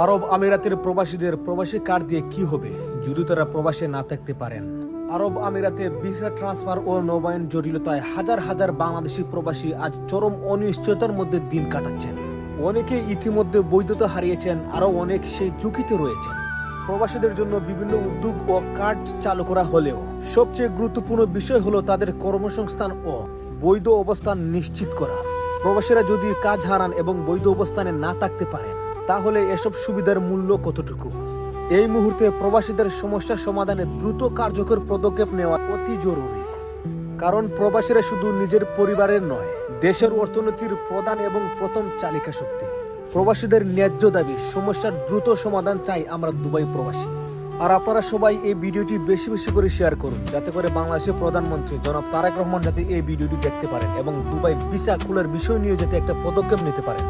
আরব আমিরাতের প্রবাসীদের প্রবাসী কার্ড দিয়ে কি হবে যদি তারা প্রবাসে না থাকতে পারেন? আরব আমিরাতে ভিসা ট্রান্সফার ও নবায়ন জটিলতায় হাজার হাজার বাংলাদেশি প্রবাসী আজ চরম অনিশ্চয়তার মধ্যে দিন কাটাচ্ছেন। অনেকে ইতিমধ্যে বৈধতা হারিয়েছেন, আরও অনেক সেই ঝুঁকিতে রয়েছেন। প্রবাসীদের জন্য বিভিন্ন উদ্যোগ ও কার্ড চালু করা হলেও সবচেয়ে গুরুত্বপূর্ণ বিষয় হলো তাদের কর্মসংস্থান ও বৈধ অবস্থান নিশ্চিত করা। প্রবাসীরা যদি কাজ হারান এবং বৈধ অবস্থানে না থাকতে পারেন, তাহলে এসব সুবিধার মূল্য কতটুকু? এই মুহূর্তে প্রবাসীদের সমস্যা সমাধানে দ্রুত কার্যকর পদক্ষেপ নেওয়া অতি জরুরি। কারণ প্রবাসীরা শুধু নিজের পরিবারের নয়, দেশের অর্থনীতির প্রধান এবং প্রথম চালিকা শক্তি। প্রবাসীদের ন্যায্য দাবি সমস্যার দ্রুত সমাধান চাই আমরা দুবাই প্রবাসী। আর আপনারা সবাই এই ভিডিওটি বেশি বেশি করে শেয়ার করুন, যাতে করে বাংলাদেশের প্রধানমন্ত্রী জনাব তারেক রহমান যাতে এই ভিডিওটি দেখতে পারেন এবং দুবাই ভিসা খোলার বিষয় নিয়ে যাতে একটা পদক্ষেপ নিতে পারেন।